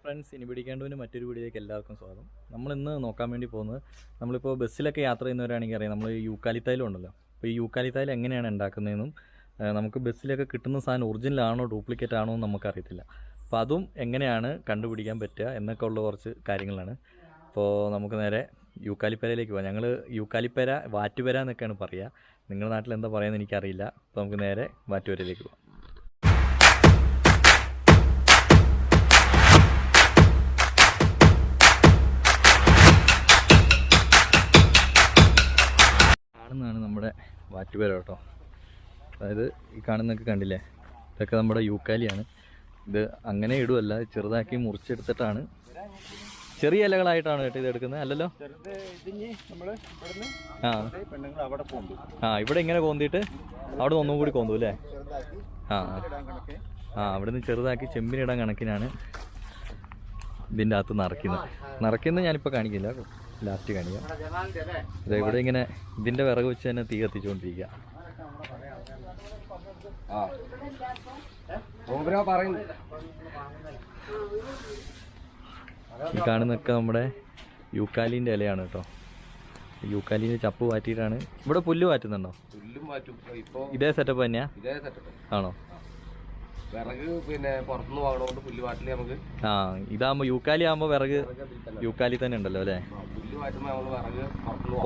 Friends, ഇനി പിടിക്കേണ്ടതിന് മറ്റൊരു വീഡിയോയിലേക്ക് എല്ലാവർക്കും സ്വാഗതം. നമ്മളിന്ന് നോക്കാൻ വേണ്ടി പോകുന്നത്, നമ്മളിപ്പോൾ ബസ്സിലൊക്കെ യാത്ര ചെയ്യുന്നവരാണെങ്കിൽ അറിയാം, നമ്മൾ യൂക്കാലിത്തൈലം ഉണ്ടല്ലോ. അപ്പോൾ ഈ യൂക്കാലിത്തൈലം എങ്ങനെയാണ് ഉണ്ടാക്കുന്നതെന്നും നമുക്ക് ബസ്സിലൊക്കെ കിട്ടുന്ന സാധനം ഒറിജിനലാണോ ഡ്യൂപ്ലിക്കേറ്റ് ആണോ എന്ന് നമുക്കറിയത്തില്ല. അപ്പോൾ അതും എങ്ങനെയാണ് കണ്ടുപിടിക്കാൻ പറ്റുക എന്നൊക്കെ ഉള്ള കുറച്ച് കാര്യങ്ങളാണ്. അപ്പോൾ നമുക്ക് നേരെ യൂക്കാലിപ്പരയിലേക്ക് പോകാം. ഞങ്ങൾ യൂക്കാലിപ്പര വാറ്റുപര എന്നൊക്കെയാണ് പറയുക. നിങ്ങളുടെ നാട്ടിൽ എന്താ പറയുന്നത് എനിക്കറിയില്ല. അപ്പോൾ നമുക്ക് നേരെ വാറ്റുപരയിലേക്ക് പോകാം. കാണുന്നതാണ് നമ്മുടെ വാറ്റുപര കേട്ടോ. അതായത് ഈ കാണുന്നതൊക്കെ കണ്ടില്ലേ, ഇതൊക്കെ നമ്മുടെ യൂക്കാലിയാണ്. ഇത് അങ്ങനെ ഇടുമല്ല, ചെറുതാക്കി മുറിച്ചെടുത്തിട്ടാണ്, ചെറിയ ഇലകളായിട്ടാണ് കേട്ടോ ഇത് എടുക്കുന്നത്. അല്ലല്ലോ, ഇവിടെ ഇങ്ങനെ കോന്തിയിട്ട് അവിടെ ഒന്നും കൂടി കോന്തും അല്ലേ? അവിടെ നിന്ന് ചെറുതാക്കി ചെമ്പിനിടാൻ കണക്കിനാണ് ഇതിൻ്റെ അകത്ത് നിറയ്ക്കുന്നത്. ഞാനിപ്പോൾ കാണിക്കില്ല, ലാസ്റ്റ് കാണിക്കാം. അതെ, ഇവിടെ ഇങ്ങനെ ഇതിൻ്റെ വിറക് വെച്ച് തന്നെ തീ കത്തിച്ചുകൊണ്ടിരിക്കുക. ഈ കാണുന്നൊക്കെ നമ്മുടെ യൂക്കാലിൻ്റെ ഇലയാണ് കേട്ടോ. യൂക്കാലിൻ്റെ ചപ്പ് വാറ്റിയിട്ടാണ്. ഇവിടെ പുല്ല് വാറ്റുന്നുണ്ടോ? ഇതേ സെറ്റപ്പ് തന്നെയാ? ആണോ? വിറക് പിന്നെ പുറത്തുനിന്ന് വാങ്ങണോണ്ട് പുല്ല് വാട്ടില് നമുക്ക് ഇതാകുമ്പോ യൂക്കാലി ആകുമ്പോ വിറക് യൂക്കാലി തന്നെ ഉണ്ടല്ലോ അല്ലേ? പുല്ല് വാറ്റുമ്പോ നമ്മള് വിറക്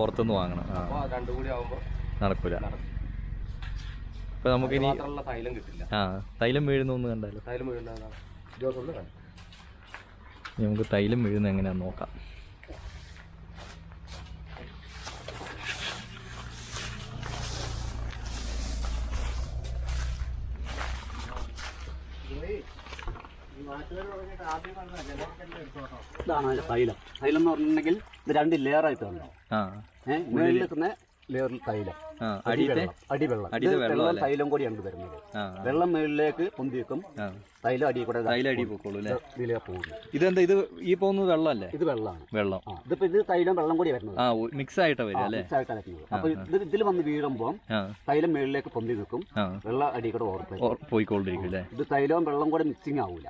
പുറത്തുനിന്ന് വാങ്ങണം. രണ്ടും കൂടി ആവുമ്പോ നടക്കൂല. ഇപ്പൊ നമുക്ക് ഇനി തൈലം കിട്ടില്ല. തൈലം വീഴുന്നൊന്ന് കണ്ടാലോ? തൈലം വീഴുന്നതാണ് നമുക്ക് തൈലം വീഴുന്ന എങ്ങനെയാന്ന് നോക്കാം. ഇതാണ് തൈലം. തൈലം എന്ന് പറഞ്ഞിട്ടുണ്ടെങ്കിൽ ഇത് 2 ലെയർ ആയിട്ട് വന്നു. മുകളിൽ നിൽക്കുന്ന ലെയറിൽ തൈലം, അടിവെള്ളം, തൈലം കൂടിയാണ് വരുന്നത്. വെള്ളം മുകളിലേക്ക് പൊന്തി വെക്കും, തൈലം അടി കൂടെ ഇതിലേ പോകുന്നു. ഇതെന്താ ഇത് ഈ പോകുന്നത് വെള്ളമല്ലേ? ഇത് വെള്ളമാണ്. വെള്ളം ഇതിപ്പോ ഇത് തൈലം വെള്ളം കൂടി വരുന്നത്, മിക്സ് ആയിട്ടാ വരിക അല്ലേ? മിക്സ് ആയിട്ടാണ് വരുന്നത്. അപ്പൊ ഇതിൽ വന്ന് വീഴുമ്പോൾ തൈലം മുകളിലേക്ക് പൊന്തി വെക്കും, വെള്ളം അടി കൂടെ പോയിക്കൊണ്ടിരിക്കും അല്ലേ? ഇത് തൈലവും വെള്ളം കൂടെ മിക്സിങ് ആവൂല.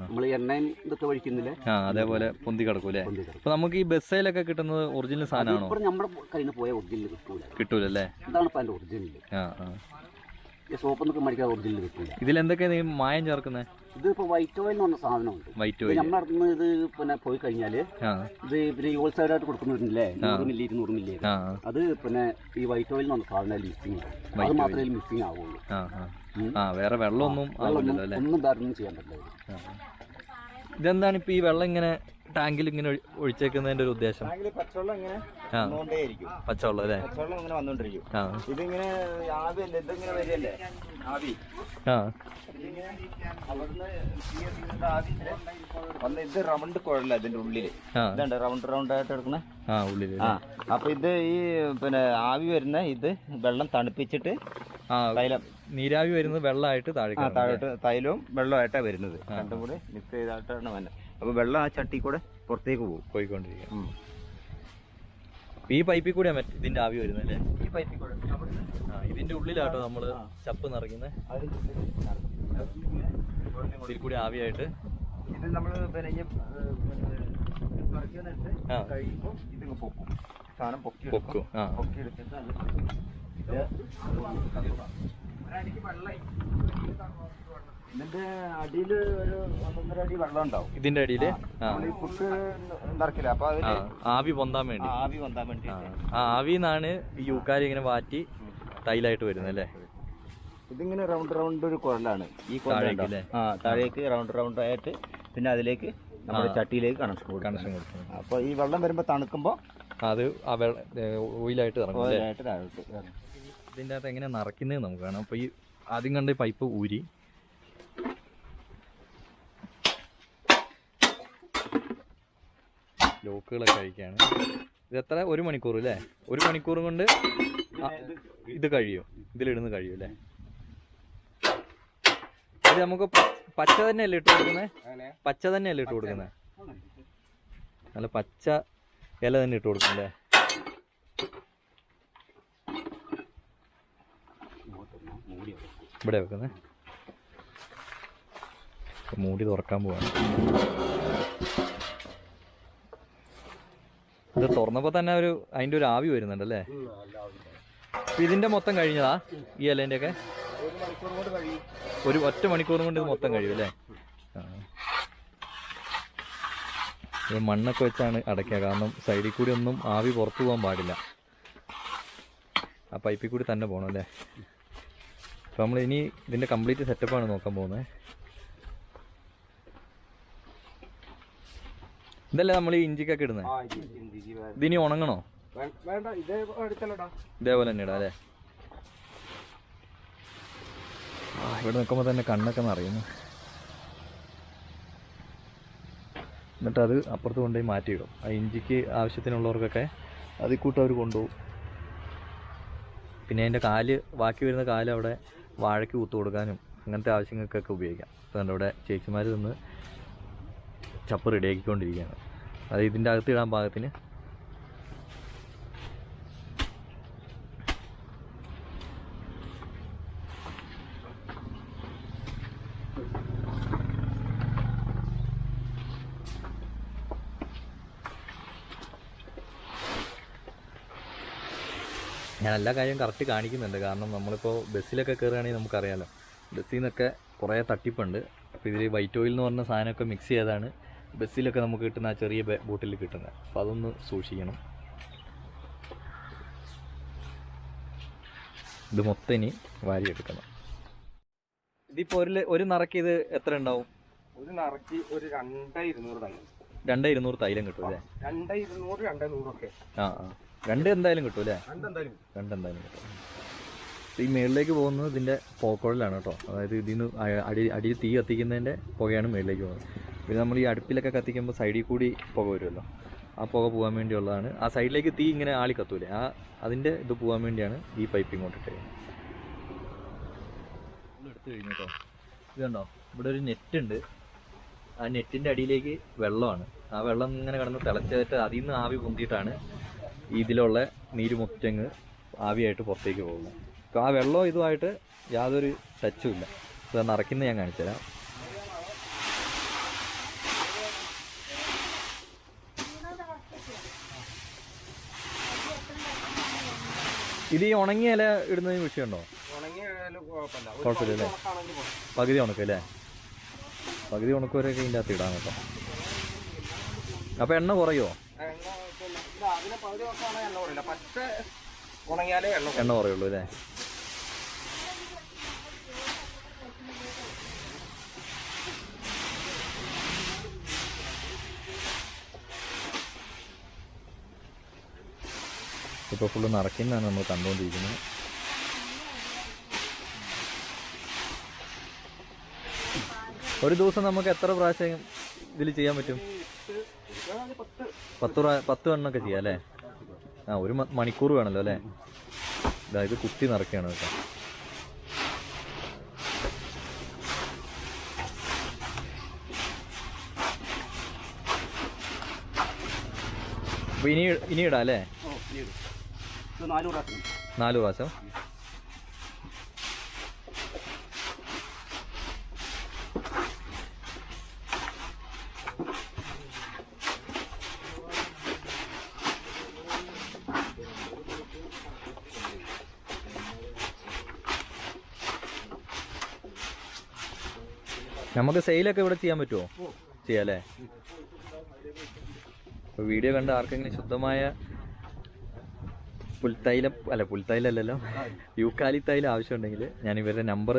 നമ്മൾ എണ്ണയും ഇതൊക്കെ ഒഴിക്കുന്നില്ലേ, അതേപോലെ പൊന്തി കിടക്കും അല്ലേ? അപ്പൊ നമുക്ക് ഈ ബസ്സിലൊക്കെ കിട്ടുന്നത് ഒറിജിനൽ സാധനമാണോ? നമ്മുടെ കയ്യിൽ നിന്ന് പോയ ഒറിജിനൽ കിട്ടൂലല്ലേ? ഇതാണ് ഇപ്പൊ അതിന്റെ ഒറിജിനൽ. സോപ്പൊന്നൊക്കെ മേടിക്കാൻ ഒറിജിനൽ കിട്ടില്ല. ഇതിലെന്തൊക്കെയാണ് മായം ചേർക്കുന്നത്? ഇതിപ്പോ വൈറ്റ് ഓയിൽ എന്ന് പറഞ്ഞ സാധനമുണ്ട്. വൈറ്റ് ഓയിൽ നമ്മുടെ അടുത്ത് ഇത് പിന്നെ പോയി കഴിഞ്ഞാല് ഇത് പിന്നെ ഹോൾസെയിൽ ആയിട്ട് കൊടുക്കുന്നില്ലേ, 100 മില്ലി 200 മില്ലി, അത് പിന്നെ ഈ വൈറ്റ് ഓയിൽ എന്ന് പറഞ്ഞ സാധനം മിക്സിങ് ആവും. അത് മാത്രമേ മിക്സിങ് ആവുള്ളൂ. വേറെ വെള്ളമൊന്നും ഒന്നും ധാരണം ചെയ്യാൻ പറ്റില്ല. ഇതെന്താണ് ഇപ്പൊ ഈ വെള്ളം ഇങ്ങനെ ടാങ്കിൽ ഇങ്ങനെ ഒഴിച്ചേക്കുന്നതിന്റെ ഒരു ഉദ്ദേശം? പച്ചവെള്ളം ഇങ്ങനെ പച്ചവെള്ളം അല്ലേ? പച്ചവെള്ളം ഇങ്ങനെ വന്നോണ്ടിരിക്കും. ഇതിങ്ങനെ ആവിയല്ലേ, ഇതിങ്ങനെ വരികയല്ലേ ആവി. അവിടുന്ന് വന്ന് ഇത് റൗണ്ട് കുഴല്ല ഇതിന്റെ ഉള്ളില്, ഇതുണ്ട് റൗണ്ട് ആയിട്ട് എടുക്കണേ ഉള്ളില്. അപ്പൊ ഇത് ഈ പിന്നെ ആവി വരുന്ന ഇത് വെള്ളം തണുപ്പിച്ചിട്ട് തൈലം, നീരാവി വരുന്നത് വെള്ളമായിട്ട് താഴോട്ട് തൈലവും വെള്ളമായിട്ടാണ് വരുന്നത്. രണ്ടും കൂടി മിക്സ് ചെയ്തിട്ടാണ് വരുന്നത്. അപ്പൊ വെള്ളം ആ ചട്ടി കൂടെ പുറത്തേക്ക് പോയിക്കൊണ്ടിരിക്കും. ഈ പൈപ്പിൽ കൂടെയാ ഇതിന്റെ ആവി വരുന്നത് അല്ലേ? ഈ പൈപ്പിൽ കൂടെ ഇതിന്റെ ഉള്ളിലാട്ടോ നമ്മള് ചപ്പ് നിറയ്ക്കുന്നത്. ഇതിൽ കൂടി ആവിയായിട്ട് ഇത് നമ്മള് കഴിയുമ്പോ ഇതിങ്ങ് പൊക്കും, സാധനം പൊക്കും. പൊക്കിയെടുത്തിട്ട് ഇതിന്റെ അടിയില് ഒരു 1.5 അടി വെള്ളം ഉണ്ടാവും. ഇതിന്റെ അടിയില് പുട്ട് നിറക്കില്ല. അപ്പൊ ആവി പൊന്താൻ വേണ്ടി ആവിന്നാണ് ഈ യൂക്കാലി ഇങ്ങനെ വാറ്റി തൈലായിട്ട് വരുന്നത് അല്ലേ? ഇതിങ്ങനെ റൗണ്ട് ഒരു കുഴലാണ് ഈ കുഴലല്ലേ? താഴേക്ക് റൗണ്ട് ആയിട്ട് പിന്നെ അതിലേക്ക് നമ്മുടെ ചട്ടിയിലേക്ക് കണക്ഷൻ കൊടുക്കും. അപ്പൊ ഈ വെള്ളം വരുമ്പോ തണുക്കുമ്പോ അത് ഓയിലായിട്ട് ഇറങ്ങും. ഇതിൻ്റെ അകത്ത് എങ്ങനെ നിറയ്ക്കുന്നത് നമുക്ക് കാണാം. അപ്പോൾ ഈ ആദ്യം കണ്ട് പൈപ്പ് ഊരി ലോക്കുകളൊക്കെ കഴിക്കുകയാണ്. ഇത് എത്ര? 1 മണിക്കൂർ അല്ലേ? 1 മണിക്കൂർ കൊണ്ട് ഇത് കഴിയും, ഇതിലിടുന്ന് കഴിയും അല്ലേ? ഇത് നമുക്ക് പച്ച തന്നെയല്ലേ ഇട്ട് കൊടുക്കുന്നത്? പച്ച തന്നെയല്ലേ ഇട്ട് കൊടുക്കുന്നത്? നല്ല പച്ച ഇല തന്നെ ഇട്ട് കൊടുക്കും അല്ലേ? ഇവിടെ വെക്കുന്നത്. മൂടി തുറക്കാൻ പോവാണ്. തുറന്നപ്പോൾ തന്നെ അതിൻ്റെ ഒരു ആവി വരുന്നുണ്ടല്ലേ. അപ്പം ഇതിൻ്റെ മൊത്തം കഴിഞ്ഞതാ ഈ ഇലേൻ്റെ ഒക്കെ? ഒരു ഒറ്റ മണിക്കൂർ കൊണ്ട് ഇത് മൊത്തം കഴിയും അല്ലേ? ഇത് മണ്ണൊക്കെ വെച്ചാണ് അടയ്ക്കുക, കാരണം സൈഡിൽ കൂടി ഒന്നും ആവി പുറത്തു പോകാൻ പാടില്ല. ആ പൈപ്പിൽ കൂടി തന്നെ പോകണം അല്ലേ? അപ്പോൾ നമ്മൾ ഇനി ഇതിൻ്റെ കംപ്ലീറ്റ് സെറ്റപ്പാണ് നോക്കാൻ പോകുന്നത്. ഇതല്ലേ നമ്മൾ ഈ ഇഞ്ചിക്കൊക്കെ ഇടുന്നത്? ഇതിനി ഉണങ്ങണോ? ഇതേപോലെ തന്നെ ഇടാം അല്ലേ? ഇവിടെ നിൽക്കുമ്പോൾ തന്നെ കണ്ണൊക്കെ നിറയുന്നു. എന്നിട്ട് അത് അപ്പുറത്ത് കൊണ്ടുപോയി മാറ്റിയിടും. ആ ഇഞ്ചിക്ക് ആവശ്യത്തിനുള്ളവർക്കൊക്കെ അതിൽ കൂട്ട് അവർ കൊണ്ടുപോകും. പിന്നെ അതിൻ്റെ കാല്, ബാക്കി വരുന്ന കാല് അവിടെ വാഴയ്ക്ക് കുത്തു കൊടുക്കാനും അങ്ങനത്തെ ആവശ്യങ്ങൾക്കൊക്കെ ഉപയോഗിക്കാം. അതുകൊണ്ട് ഇവിടെ ചേച്ചിമാർ നിന്ന് ചപ്പ് റെഡിയാക്കിക്കൊണ്ടിരിക്കുകയാണ്. അത് ഇതിൻ്റെ അകത്ത് ഇടാൻ പാകത്തിന്. ഞാൻ എല്ലാ കാര്യവും കറക്റ്റ് കാണിക്കുന്നുണ്ട്, കാരണം നമ്മളിപ്പോൾ ബസ്സിലൊക്കെ കയറുകയാണെങ്കിൽ നമുക്കറിയാമല്ലോ, ബസ്സിൽ നിന്നൊക്കെ കുറേ തട്ടിപ്പുണ്ട്. അപ്പോൾ ഇതിൽ വൈറ്റ് ഓയിൽ എന്ന് പറഞ്ഞ സാധനമൊക്കെ മിക്സ് ചെയ്താണ് ബസ്സിലൊക്കെ നമുക്ക് കിട്ടുന്ന ആ ചെറിയ ബോട്ടിൽ കിട്ടുന്നത്. അപ്പോൾ അതൊന്ന് സൂക്ഷിക്കണം. ഇത് മൊത്തം ഇനി വാരിയെടുക്കണം. ഇതിപ്പോൾ ഒരു നറക്ക് ഇത് എത്ര ഉണ്ടാവും? ഒരു നറക്ക് ഒരു 2200 തൈലം. 2200 തൈലം കിട്ടും അല്ലേ? 2200 200 ഒക്കെ. ആ ആ, 2 എന്തായാലും കിട്ടും അല്ലേ? 2 എന്തായാലും കിട്ടും. ഈ മുകളിലേക്ക് പോകുന്നത് ഇതിൻ്റെ പോക്കുഴലാണ് കേട്ടോ. അതായത് ഇതിന് അടിയിൽ തീ കത്തിക്കുന്നതിൻ്റെ പുകയാണ് മുകളിലേക്ക് പോകുന്നത്. പിന്നെ നമ്മൾ ഈ അടുപ്പിലൊക്കെ കത്തിക്കുമ്പോൾ സൈഡിൽ കൂടി പുക വരുമല്ലോ, ആ പുക പോകാൻ വേണ്ടിയുള്ളതാണ്. ആ സൈഡിലേക്ക് തീ ഇങ്ങനെ ആളി കത്തൂലേ, അതിൻ്റെ ഇത് പോകാൻ വേണ്ടിയാണ് ഈ പൈപ്പ് ഇങ്ങോട്ടിട്ട്. എടുത്തു കഴിഞ്ഞു കേട്ടോ. ഇത് കണ്ടോ, ഇവിടെ ഒരു നെറ്റ് ഉണ്ട്. ആ നെറ്റിൻ്റെ അടിയിലേക്ക് വെള്ളമാണ്. ആ വെള്ളം ഇങ്ങനെ കിടന്ന് തിളച്ചിട്ട് അതിൽ നിന്ന് ആവി പൊന്തിയിട്ടാണ് ഇതിലുള്ള നീര് മുറ്റങ്ങ് ആവിയായിട്ട് പുറത്തേക്ക് പോകുന്നത്. അപ്പോൾ ആ വെള്ളം ഇതുമായിട്ട് യാതൊരു ടച്ചും ഇല്ല. ഇത് നിറയ്ക്കുന്നത് ഞാൻ കാണിച്ചുതരാം. ഇത് ഈ ഉണങ്ങിയ ഇല ഇടുന്നതിന് വിഷയമുണ്ടോ? കുഴപ്പമില്ല അല്ലേ? പകുതി ഉണക്കും അല്ലേ? പകുതി ഉണക്കുവരെയൊക്കെ ഇതിൻ്റെ അകത്ത് ഇടാൻ കേട്ടോ. അപ്പോൾ എണ്ണ കുറയുമോ? എണ്ണ കുറയുള്ളൂ അല്ലേ? ഇപ്പോൾ ഫുള്ള് നിറയ്ക്കുന്നതാണ് നമ്മൾ കണ്ടുകൊണ്ടിരിക്കുന്നത്. ഒരു ദിവസം നമുക്ക് എത്ര പ്രാവശ്യം ഇതിൽ ചെയ്യാൻ പറ്റും? 10 എണ്ണൊക്കെ ചെയ്യാം അല്ലേ? ആ, ഒരു മണിക്കൂർ വേണമല്ലോ അല്ലേ? ഇത് കുത്തി നിറയ്ക്കുകയാണ് കേട്ടോ. അപ്പോൾ ഇനി ഇടാം അല്ലേ? 4 പ്രാവശ്യം. നമുക്ക് സെയിലൊക്കെ ഇവിടെ ചെയ്യാൻ പറ്റുമോ? ചെയ്യാം അല്ലേ? ഇപ്പോൾ വീഡിയോ കണ്ട് ആർക്കെങ്കിലും ശുദ്ധമായ പുൽത്തൈലല്ലല്ലോ, യൂക്കാലിത്തൈലം ആവശ്യമുണ്ടെങ്കിൽ ഞാൻ ഇവരുടെ നമ്പർ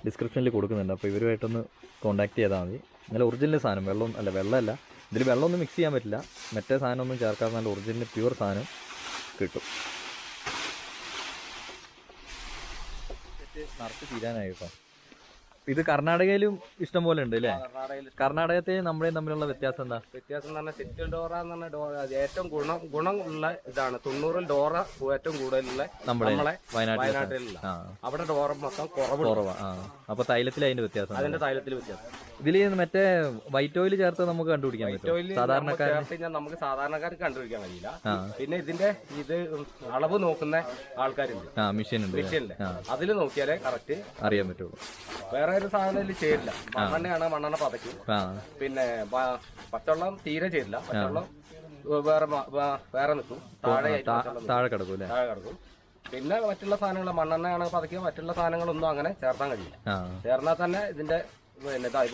ഡിസ്ക്രിപ്ഷനിൽ കൊടുക്കുന്നുണ്ട്. അപ്പോൾ ഇവരുമായിട്ടൊന്ന് കോൺടാക്ട് ചെയ്താൽ മതി. നല്ല ഒറിജിനൽ സാധനം, വെള്ളമല്ല, ഇതിൽ വെള്ളമൊന്നും മിക്സ് ചെയ്യാൻ പറ്റില്ല, മറ്റേ സാധനമൊന്നും ചേർക്കാതെ നല്ല ഒറിജിനൽ പ്യുവർ സാധനം കിട്ടും. നിറച്ച് തീരാനായി കേട്ടോ. ഇത് കർണാടകയിലും ഇഷ്ടം പോലെ ഉണ്ട് അല്ലേ? കർണാടകത്തെ നമ്മുടെയും തമ്മിലുള്ള വ്യത്യാസം എന്താ? വ്യത്യാസം എന്ന് പറഞ്ഞാൽ സെറ്റിൽ ഡോറ എന്ന് പറഞ്ഞ ഡോറ ഏറ്റവും ഗുണമുള്ള ഇതാണ്. 90 ഡോറ ഏറ്റവും കൂടുതലുള്ള നമ്മളെ വയനാട്ടിലുള്ള. അവിടെ ഡോറ മൊത്തം കുറവാ. അപ്പൊ തൈലത്തിൽ അതിന്റെ വ്യത്യാസം, അതിന്റെ തൈലത്തിൽ വ്യത്യാസം. ഇതില് മറ്റേ വൈറ്റ് ഓയിൽ ചേർത്ത് നമുക്ക് കണ്ടുപിടിക്കാൻ പറ്റും. നമുക്ക് സാധാരണക്കാർക്ക് കണ്ടുപിടിക്കാൻ കഴിയില്ല. പിന്നെ ഇതിന്റെ അളവ് നോക്കുന്ന ആൾക്കാരുണ്ട്, മെഷീനില്. അതിൽ നോക്കിയാലേ കറക്റ്റ് അറിയാൻ പറ്റുള്ളൂ. വേറെ ഒരു സാധനം ഇതിൽ ചേരില്ല. മണ്ണെണ്ണയാണ്, മണ്ണെണ്ണ പതയ്ക്കും. പിന്നെ പച്ചവെള്ളം തീരെ ചേരില്ല. പച്ചവെള്ളം വേറെ നിൽക്കും, താഴെ കിടക്കും അല്ലേ? താഴെ കിടക്കും. പിന്നെ മറ്റുള്ള സാധനങ്ങൾ മണ്ണെണ്ണയാണ് പതക്കുക, മറ്റുള്ള സാധനങ്ങളൊന്നും അങ്ങനെ ചേർത്താൻ കഴിയില്ല. ചേർന്നാൽ തന്നെ ഇതിന്റെ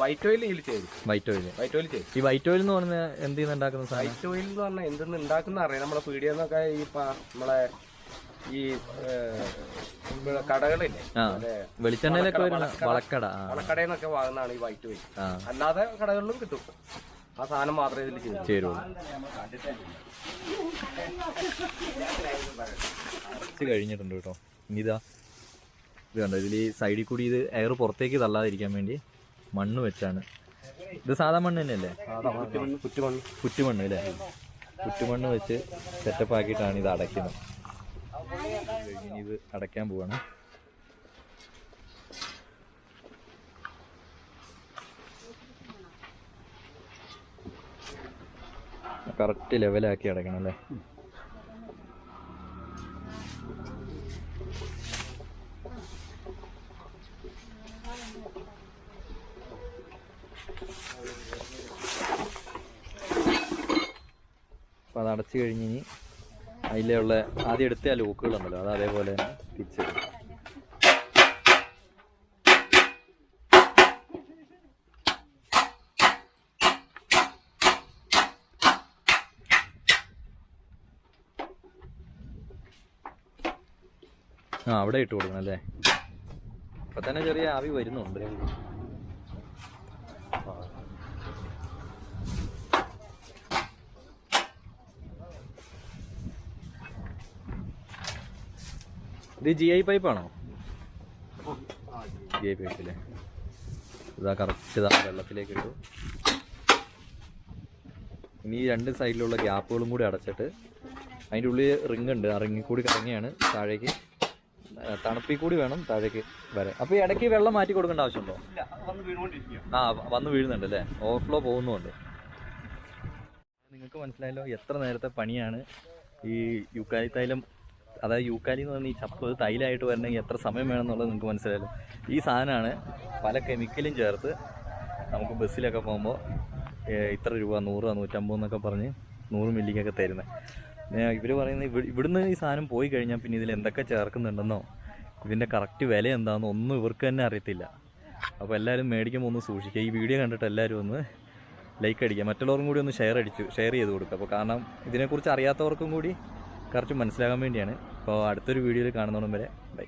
വൈറ്റ് ഓയിൽ ഇതിൽ ചെയ്തു. വൈറ്റ് ഓയിൽ ചെയ്തു. ഈ വൈറ്റ് ഓയിൽ എന്ന് പറഞ്ഞാൽ എന്ത് ഉണ്ടാക്കുന്ന സാധനം? വൈറ്റ് ഓയിൽ എന്ന് പറഞ്ഞാൽ എന്തെന്ന് ഉണ്ടാക്കുന്ന അറിയാം. നമ്മളെ പീടിയെന്നൊക്കെ ഈ നമ്മളെ ഈ കടകളില്ലേ, വെളിച്ചെണ്ണയിലൊക്കെ വളക്കടയെന്നൊക്കെ വാങ്ങുന്നതാണ് ഈ വൈറ്റ് ഓയിൽ. അല്ലാതെ കടകളിലും കിട്ടും. ആ സാധനം മാത്രമേ ഇതിൽ ചേരുള്ളൂ. കഴിഞ്ഞിട്ടുണ്ട് കേട്ടോ. ഇനി ഇതാ ഇത് കണ്ടോ, ഇതിൽ ഈ സൈഡിൽ കൂടി ഇത് എയർ പുറത്തേക്ക് തള്ളാതിരിക്കാൻ വേണ്ടി മണ്ണ് വെച്ചാണ്. ഇത് സാധാ മണ്ണ് തന്നെയല്ലേ? കുറ്റുമണ്ണ് അല്ലേ? കുറ്റുമണ്ണ് വെച്ച് സെറ്റപ്പ് ആക്കിയിട്ടാണ് ഇത് അടയ്ക്കുന്നത്. ഇനി ഇത് അടയ്ക്കാൻ പോവാണ്. കറക്റ്റ് ലെവലാക്കി അടയ്ക്കണം അല്ലേ? അപ്പോൾ അത് അടച്ചു കഴിഞ്ഞ് ഇനി അതിലുള്ള ആദ്യം എടുത്ത ആ ലോക്കുകളുണ്ടല്ലോ അത് അതേപോലെ തന്നെ തിരിച്ച് അവിടെ ഇട്ട് കൊടുക്കണം അല്ലേ? ഇപ്പം തന്നെ ചെറിയ ആവി വരുന്നുണ്ട്. ഇത് GI പൈപ്പാണോ? GI പൈപ്പില്ലേ? ഇതാ കറക്റ്റ് ഇതാ വെള്ളത്തിലേക്ക് ഇട്ടു. ഇനി ഈ രണ്ട് സൈഡിലുള്ള ഗ്യാപ്പുകളും കൂടി അടച്ചിട്ട് അതിൻ്റെ ഉള്ളിൽ റിങ് ഉണ്ട്. ആ റിങ്ങിൽ കൂടി കറങ്ങിയാണ് താഴേക്ക്, തണുപ്പിൽ കൂടി വേണം താഴേക്ക് വരാൻ. അപ്പോൾ ഈ ഇടയ്ക്ക് വെള്ളം മാറ്റി കൊടുക്കേണ്ട ആവശ്യമുണ്ടോ? വന്ന് വീഴുന്നുണ്ട് അല്ലേ? ഓവർഫ്ലോ പോകുന്നുണ്ട്. നിങ്ങൾക്ക് മനസ്സിലായല്ലോ എത്ര നേരത്തെ പണിയാണ് ഈ യൂക്കാലി തൈലം, അതായത് യൂക്കാലി എന്ന് പറഞ്ഞാൽ ഈ ചപ്പ് തൈലമായിട്ട് വരണമെങ്കിൽ എത്ര സമയം വേണമെന്നുള്ളത് നിങ്ങൾക്ക് മനസ്സിലായല്ലോ. ഈ സാധനമാണ് പല കെമിക്കലും ചേർത്ത് നമുക്ക് ബസ്സിലൊക്കെ പോകുമ്പോൾ ഇത്ര രൂപ 100 150 എന്നൊക്കെ പറഞ്ഞ് 100 മില്ലിക്കൊക്കെ തരുന്നത്. ഇവർ പറയുന്നത് ഇവിടുന്ന് ഈ സാധനം പോയി കഴിഞ്ഞാൽ പിന്നെ ഇതിൽ എന്തൊക്കെ ചേർക്കുന്നുണ്ടെന്നോ ഇതിൻ്റെ കറക്റ്റ് വില എന്താണെന്നോ ഒന്നും ഇവർക്ക് തന്നെ അറിയത്തില്ല. അപ്പോൾ എല്ലാവരും മേടിക്കുമ്പോൾ ഒന്ന് സൂക്ഷിക്കുക. ഈ വീഡിയോ കണ്ടിട്ട് എല്ലാവരും ഒന്ന് ലൈക്ക് അടിക്കുക, മറ്റുള്ളവർക്കും കൂടി ഒന്ന് ഷെയർ ചെയ്ത് കൊടുക്കുക. അപ്പോൾ കാരണം ഇതിനെക്കുറിച്ച് അറിയാത്തവർക്കും കൂടി കറക്റ്റ് മനസ്സിലാകാൻ വേണ്ടിയാണ്. അപ്പോൾ അടുത്തൊരു വീഡിയോയിൽ കാണുന്നോളം വരെ ബൈ.